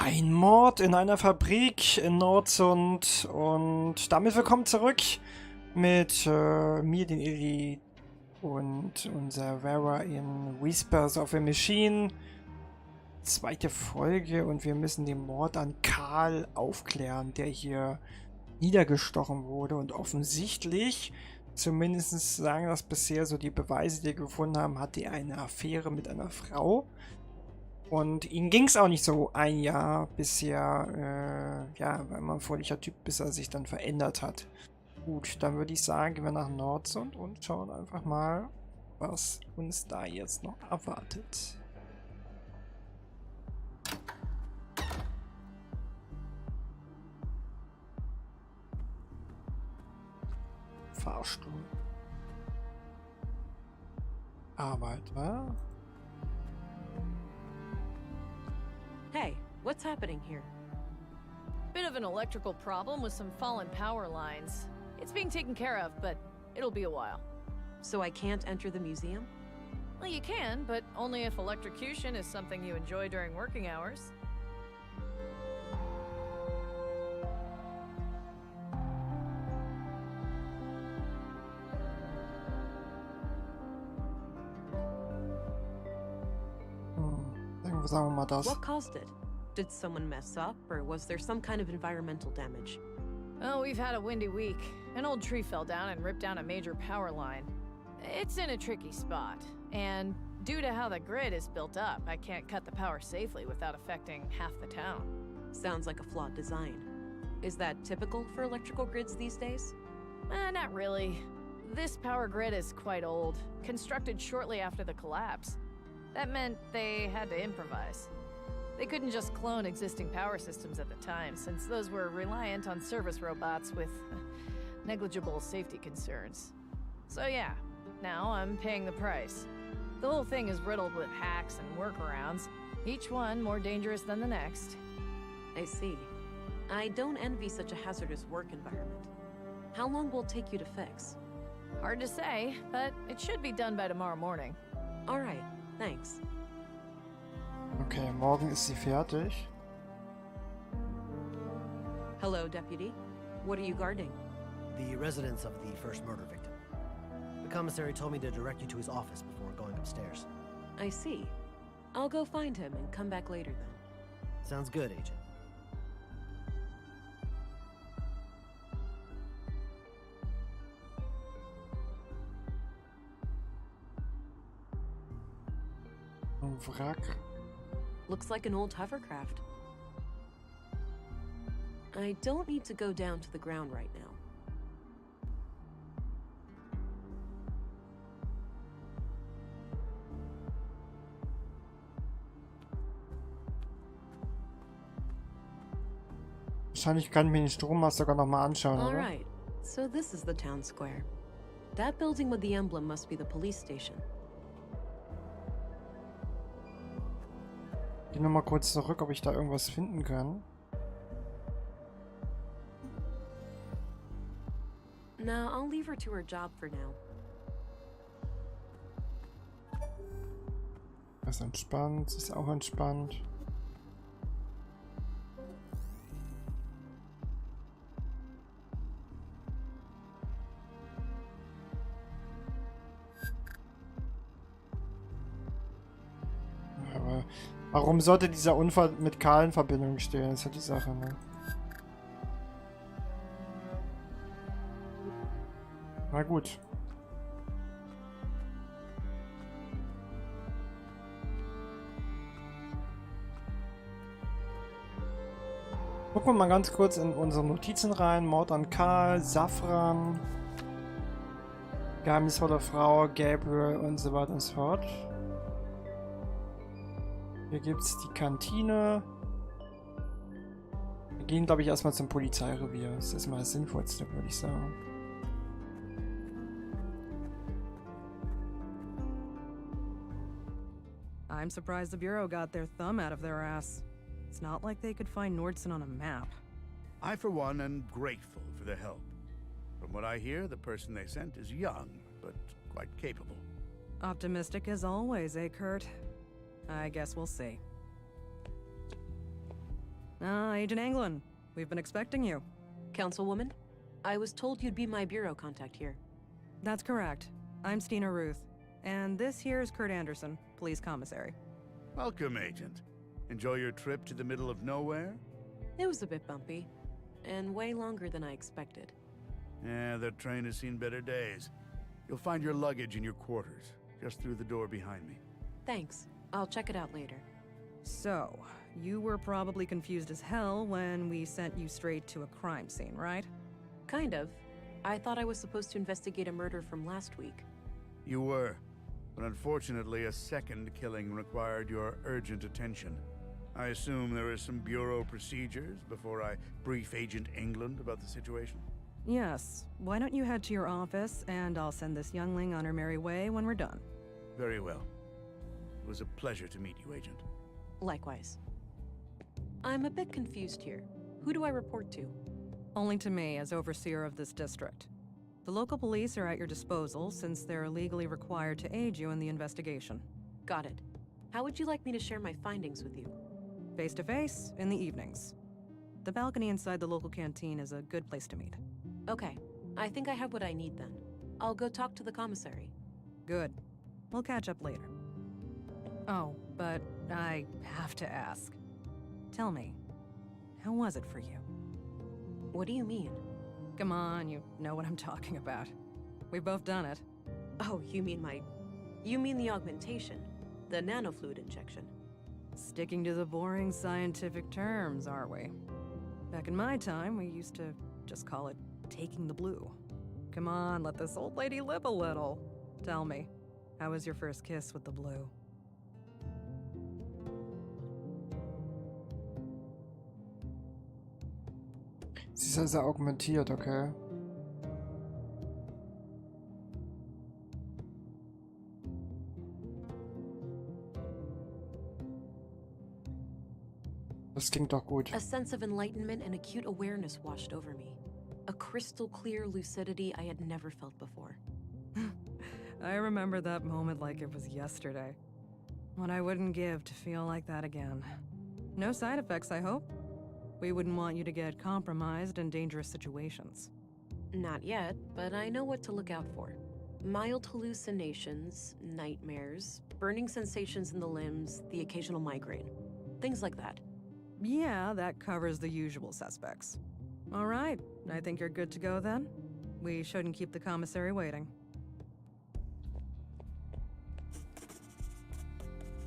Ein Mord in einer Fabrik in Nordsund und damit willkommen zurück mit mir, den Illy und unser Vera in Whispers of a Machine. Zweite Folge und wir müssen den Mord an Karl aufklären, der hier niedergestochen wurde und offensichtlich, zumindest sagen das bisher so die Beweise, die wir gefunden haben, hatte er eine Affäre mit einer Frau. Und ihm ging es auch nicht so ein Jahr bisher, ja, weil man ein fröhlicher Typ, bis er sich dann verändert hat. Gut, dann würde ich sagen, gehen wir nach Nordsund und schauen einfach mal, was uns da jetzt noch erwartet. Fahrstuhl. Arbeit, wa? Hey, what's happening here? Bit of an electrical problem with some fallen power lines. It's being taken care of, but it'll be a while. So I can't enter the museum? Well, you can, but only if electrocution is something you enjoy during working hours. Sagen wir mal das. What caused it? Did someone mess up, or was there some kind of environmental damage? Oh, we've had a windy week. An old tree fell down and ripped down a major power line. It's in a tricky spot, and due to how the grid is built up, I can't cut the power safely without affecting half the town. Sounds like a flawed design. Is that typical for electrical grids these days? Not really. This power grid is quite old, constructed shortly after the collapse. That meant they had to improvise. They couldn't just clone existing power systems at the time, since those were reliant on service robots with negligible safety concerns. So yeah, now I'm paying the price. The whole thing is riddled with hacks and workarounds, each one more dangerous than the next. I see. I don't envy such a hazardous work environment. How long will it take you to fix? Hard to say, but it should be done by tomorrow morning. All right. Thanks. Okay, morgen ist sie fertig. Hello, Deputy. What are you guarding? The residence of the first murder victim. The commissary told me to direct you to his office before going upstairs. I see. I'll go find him and come back later then. Sounds good, Agent. Wrack. Looks like an old hovercraft. I don't need to go down to the ground right now. Wahrscheinlich kann ich mir den Strommast sogar noch mal anschauen, All oder? right. So this is the town square. That building with the emblem must be the police station. Ich gehe noch mal kurz zurück, ob ich da irgendwas finden kann. No, I'll leave her to her job for now. Das ist entspannt, sie ist auch entspannt. Aber warum sollte dieser Unfall mit Karl in Verbindung stehen? Das ist ja die Sache, ne? Na gut. Gucken wir mal ganz kurz in unsere Notizen rein. Mord an Karl, Safran, geheimnisvolle Frau, Gabriel und so weiter und so fort. Hier gibt es die Kantine. Wir gehen, glaube ich, erstmal zum Polizeirevier. Das ist erstmal das Sinnvollste, würde ich sagen. I'm surprised the Bureau got their thumb out of their ass. It's not like they could find Nordsund on a map. I, for one, am grateful for their help. From what I hear, the person they sent is young, but quite capable. Optimistic as always, eh, Kurt? I guess we'll see. Agent Anglin. We've been expecting you. Councilwoman, I was told you'd be my bureau contact here. That's correct. I'm Stina Ruth. And this here is Kurt Anderson, police commissary. Welcome, Agent. Enjoy your trip to the middle of nowhere? It was a bit bumpy, and way longer than I expected. Yeah, that train has seen better days. You'll find your luggage in your quarters, just through the door behind me. Thanks. I'll check it out later. So, you were probably confused as hell when we sent you straight to a crime scene, right? Kind of. I thought I was supposed to investigate a murder from last week. You were, but unfortunately a second killing required your urgent attention. I assume there are some bureau procedures before I brief Agent England about the situation? Yes. Why don't you head to your office, and I'll send this youngling on her merry way when we're done. Very well. It was a pleasure to meet you, Agent. Likewise. I'm a bit confused here. Who do I report to? Only to me, as overseer of this district. The local police are at your disposal, since they're legally required to aid you in the investigation. Got it. How would you like me to share my findings with you? Face-to-face, in the evenings. The balcony inside the local canteen is a good place to meet. Okay. I think I have what I need then. I'll go talk to the commissary. Good. We'll catch up later. Oh, but I have to ask. Tell me, how was it for you? What do you mean? Come on, you know what I'm talking about. We've both done it. Oh, you mean the augmentation. The nanofluid injection. Sticking to the boring scientific terms, aren't we? Back in my time, we used to just call it taking the blue. Come on, let this old lady live a little. Tell me, how was your first kiss with the blue? Sie ist also augmentiert, okay. Das klingt doch gut. A sense of enlightenment and acute awareness washed over me. A crystal clear lucidity I had never felt before. I remember that moment like it was yesterday. What I wouldn't give to feel like that again. No side effects, I hope? We wouldn't want you to get compromised in dangerous situations. Not yet, but I know what to look out for. Mild hallucinations, nightmares, burning sensations in the limbs, the occasional migraine. Things like that. Yeah, that covers the usual suspects. All right, I think you're good to go then. We shouldn't keep the commissary waiting.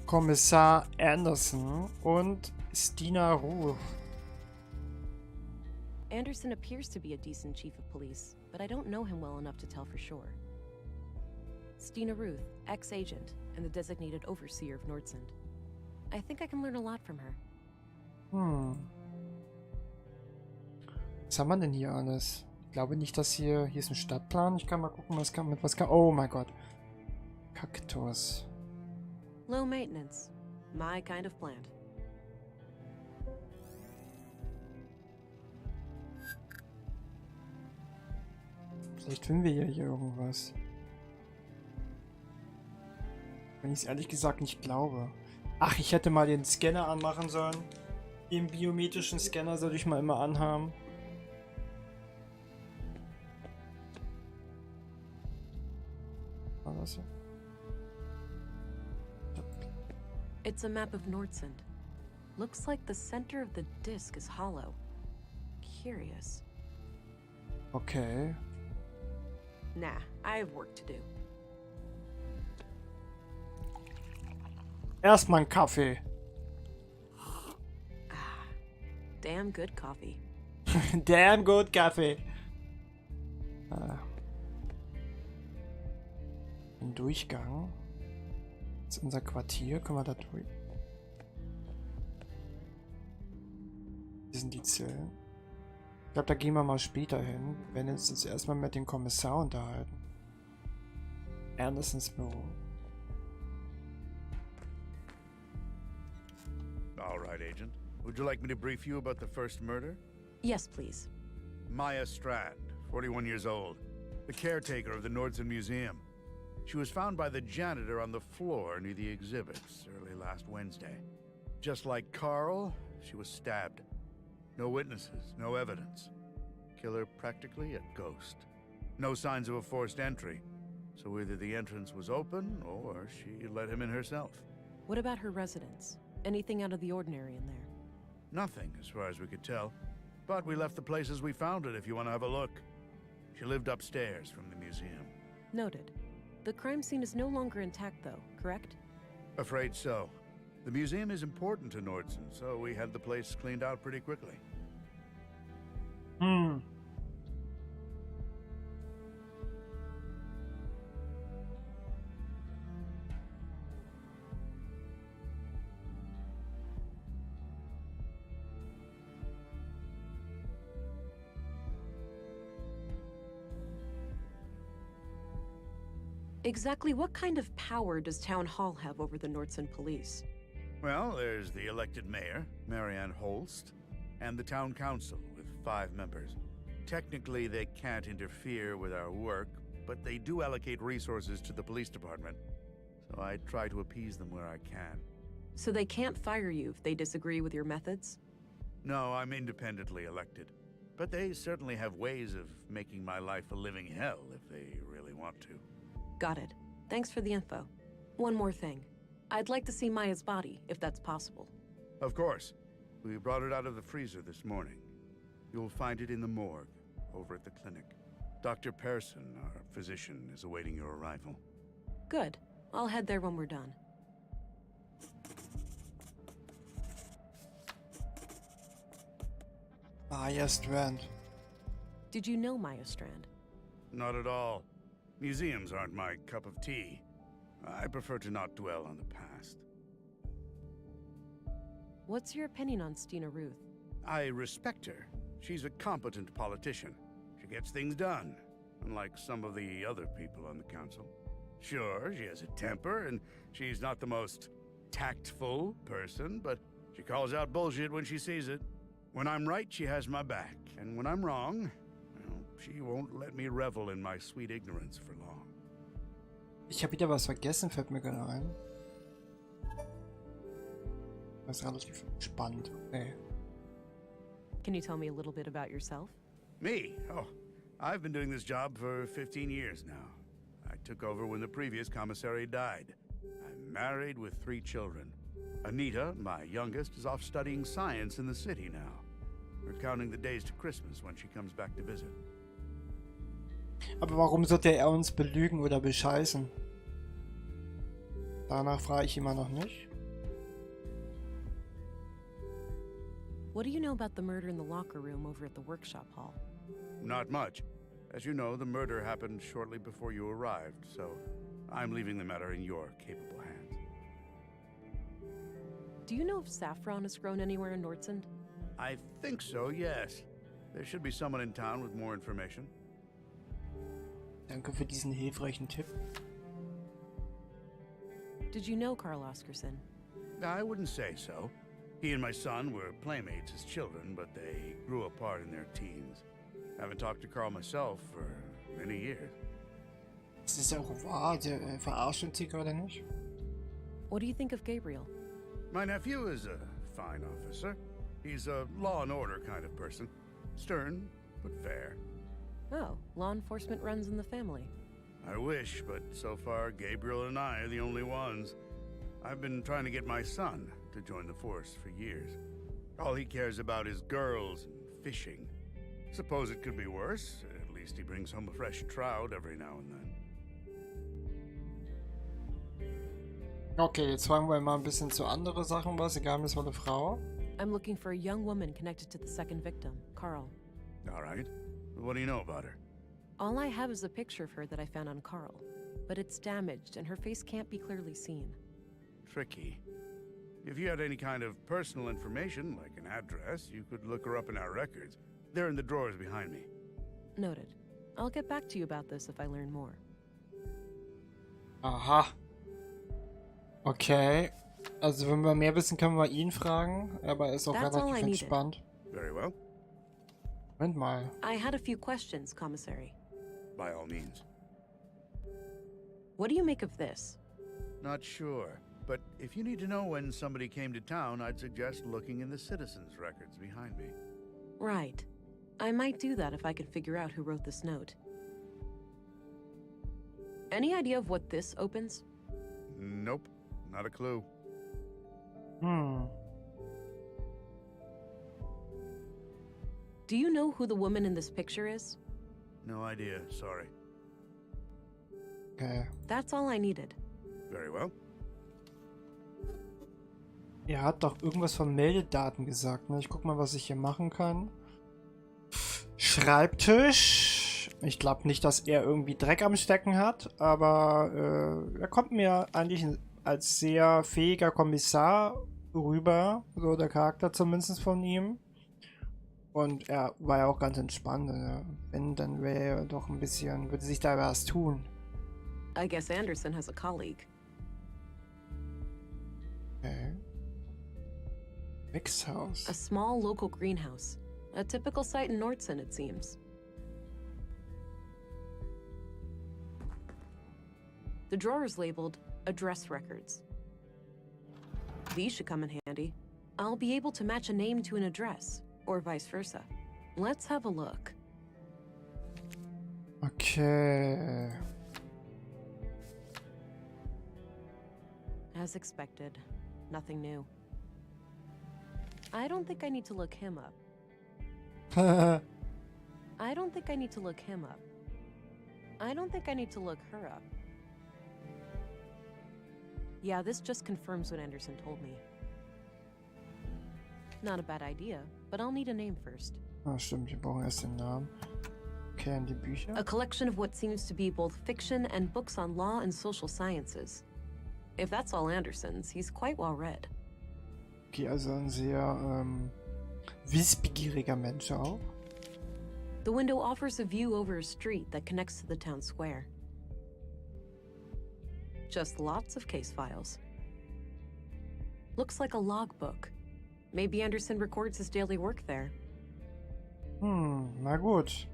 Kommissar Anderson und Stina Ruth. Anderson appears to be a decent chief of police, but I don't know him well enough to tell for sure. Stina Ruth, ex-agent, and the designated overseer of Nordsund. I think I can learn a lot from her. Was haben wir denn hier alles? Ich glaube nicht, dass hier ist ein Stadtplan. Ich kann mal gucken, mit was kann. Oh mein Gott. Kaktus. Low maintenance. My kind of plant. Vielleicht finden wir hier irgendwas. Wenn ich es ehrlich gesagt nicht glaube. Ach, ich hätte mal den Scanner anmachen sollen. Den biometrischen Scanner sollte ich mal immer anhaben. Was hier? It's a map of Nordsund. Looks like the center of the disk is hollow. Curious. Okay. Nah, I have work to do. Erstmal ein Kaffee. Damn good coffee. Damn good Kaffee. Ein Durchgang. Das ist unser Quartier. Können wir da durch? Hier sind die Zellen. Ich glaube, da gehen wir mal später hin. Wir werden uns erstmal mit dem Kommissar unterhalten. Andersons Büro. All right, Agent. Would you like me to brief you about the first murder? Yes, please. Maya Strand, 41 years old, the caretaker of the Nordsund Museum. She was found by the janitor on the floor near the exhibits early last Wednesday. Just like Carl, she was stabbed. No witnesses, no evidence. Killer practically a ghost. No signs of a forced entry. So either the entrance was open, or she let him in herself. What about her residence? Anything out of the ordinary in there? Nothing, as far as we could tell. But we left the place as we found it, if you want to have a look. She lived upstairs from the museum. Noted. The crime scene is no longer intact, though, correct? Afraid so. The museum is important to Nordsund, so we had the place cleaned out pretty quickly. Exactly what kind of power does Town Hall have over the Nordsund police? Well, there's the elected mayor, Marianne Holst, and the town council with 5 members. Technically, they can't interfere with our work, but they do allocate resources to the police department. So I try to appease them where I can. So they can't fire you if they disagree with your methods? No, I'm independently elected. But they certainly have ways of making my life a living hell if they really want to. Got it. Thanks for the info. One more thing. I'd like to see Maya's body, if that's possible. Of course. We brought it out of the freezer this morning. You'll find it in the morgue, over at the clinic. Dr. Persson, our physician, is awaiting your arrival. Good. I'll head there when we're done. Maya Strand. Did you know Maya Strand? Not at all. Museums aren't my cup of tea. I prefer to not dwell on the past. What's your opinion on Stina Ruth? I respect her. She's a competent politician. She gets things done, unlike some of the other people on the council. Sure, she has a temper, and she's not the most tactful person, but she calls out bullshit when she sees it. When I'm right, she has my back, and when I'm wrong, well, she won't let me revel in my sweet ignorance for long. Ich habe wieder was vergessen, fällt mir gerade ein. Das ist relativ spannend. Okay. Can you tell me a little bit about yourself? Me? Oh, I've been doing this job for 15 years now. I took over when the previous commissary died. I'm married with 3 children. Anita, my youngest, is off studying science in the city now. We're counting the days to Christmas when she comes back to visit. Aber warum sollte er uns belügen oder bescheißen? Danach frage ich immer noch nicht. What do you know about the murder in the locker room over at the workshop hall? Not much. As you know, the murder happened shortly before you arrived, so I'm leaving the matter in your capable hands. Do you know if saffron is grown anywhere in Nordsund? I think so, yes. There should be someone in town with more information. Danke für diesen hilfreichen Tipp. Did you know Carl Oscarson? I wouldn't say so. He and my son were playmates as children, but they grew apart in their teens. Haven't talked to Carl myself for many years. Das ist ja auch wahr, der verarscht uns hier gerade nicht. What do you think of Gabriel? My nephew is a fine officer. He's a law and order kind of person. Stern, but fair. Oh, law enforcement runs in the family. I wish, but so far Gabriel and I are the only ones. I've been trying to get my son to join the force for years. All he cares about is girls and fishing. Suppose it could be worse. At least he brings home a fresh trout every now and then. Okay, jetzt fragen wir mal ein bisschen zu anderen Sachen was, egal was für eine Frau. I'm looking for a young woman connected to the second victim, Carl. All right. What do you know about her? All I have is a picture of her that I found on Carl, but it's damaged and her face can't be clearly seen. Tricky. If you had any kind of personal information, like an address, you could look her up in our records. They're in the drawers behind me. Noted. I'll get back to you about this if I learn more. Aha. Okay. Also wenn wir mehr wissen, können wir ihn fragen, aber er ist auch That's all I relativ needed. entspannt. Very well. Moment mal. I had a few questions, Commissary. By all means. What do you make of this? Not sure. But if you need to know when somebody came to town, I'd suggest looking in the citizens' records behind me. Right. I might do that if I can figure out who wrote this note. Any idea of what this opens? Nope, not a clue. Do you know who the woman in this picture is? No idea, sorry. Okay. That's all I needed. Very well. Er hat doch irgendwas von Meldedaten gesagt, ne? Ich guck mal, was ich hier machen kann. Schreibtisch. Ich glaube nicht, dass er irgendwie Dreck am Stecken hat, aber er kommt mir eigentlich als sehr fähiger Kommissar rüber, so der Charakter zumindest von ihm. Und er war ja auch ganz entspannt. Wenn, dann wäre er doch ein bisschen, würde sich da was tun. I guess Anderson has a colleague. Okay. Mixhaus. A small local greenhouse. A typical site in Nordsund, it seems. The drawer is labeled Address Records. These should come in handy. I'll be able to match a name to an address, or vice versa. Let's have a look. Okay. As expected, nothing new. I don't think I need to look him up. I don't think I need to look him up. I don't think I need to look her up. Yeah, this just confirms what Anderson told me. Not a bad idea, but I'll need a name first. Ah, stimmt, wir brauchen erst den Namen. Okay, und die Bücher. A collection of what seems to be both fiction and books on law and social sciences. If that's all Anderson's, he's quite well read. Okay, also ein sehr wissbegieriger Mensch auch. The window offers a view over a street that connects to the town square. Just lots of case files. Looks like a logbook. Maybe Anderson records his daily work there. Na gut.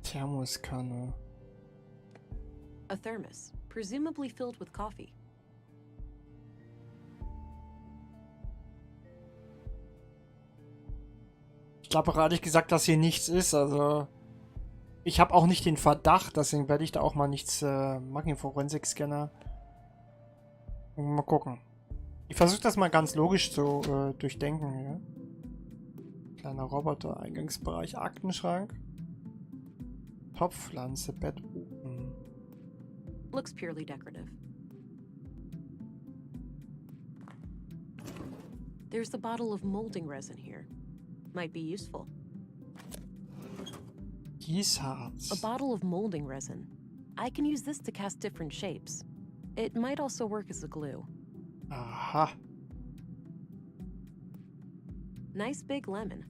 Thermoskanne. A thermos, presumably filled with coffee. Ich glaube ehrlich gesagt, dass hier nichts ist. Also ich habe auch nicht den Verdacht, deswegen werde ich da auch mal nichts machen, Forensik-Scanner. Mal gucken. Ich versuche das mal ganz logisch zu durchdenken hier. Kleiner Roboter, Eingangsbereich, Aktenschrank. Topfpflanze, Bettofen. Looks purely decorative. There's the bottle of molding resin here. Might be useful. Gießharz. A bottle of molding resin. I can use this to cast different shapes. It might also work as a glue. Aha. Nice big lemon.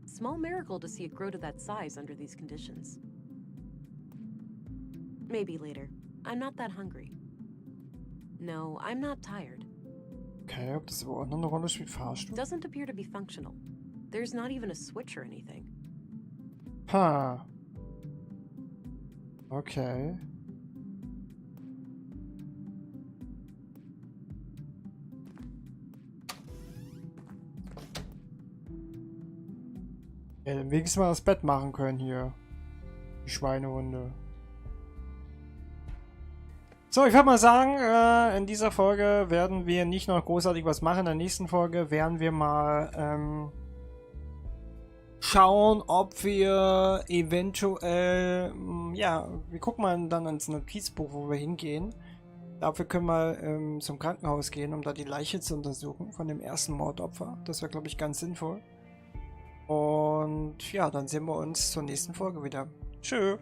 Small miracle to see it grow to that size under these conditions. Maybe later. I'm not that hungry. No, I'm not tired. Okay, ob das aber auch noch eine Rolle spielt, Fahrstuhl? Doesn't appear to be functional. There's not even a switch or anything. Ha. Okay. Ja, dann wenigstens mal das Bett machen können hier. Die Schweinehunde. So, ich würde mal sagen, in dieser Folge werden wir nicht noch großartig was machen. In der nächsten Folge werden wir mal schauen, ob wir eventuell, ja, wir gucken mal dann ins Notizbuch, wo wir hingehen. Dafür können wir zum Krankenhaus gehen, um da die Leiche zu untersuchen von dem ersten Mordopfer. Das wäre, glaube ich, ganz sinnvoll. Und ja, dann sehen wir uns zur nächsten Folge wieder. Tschö.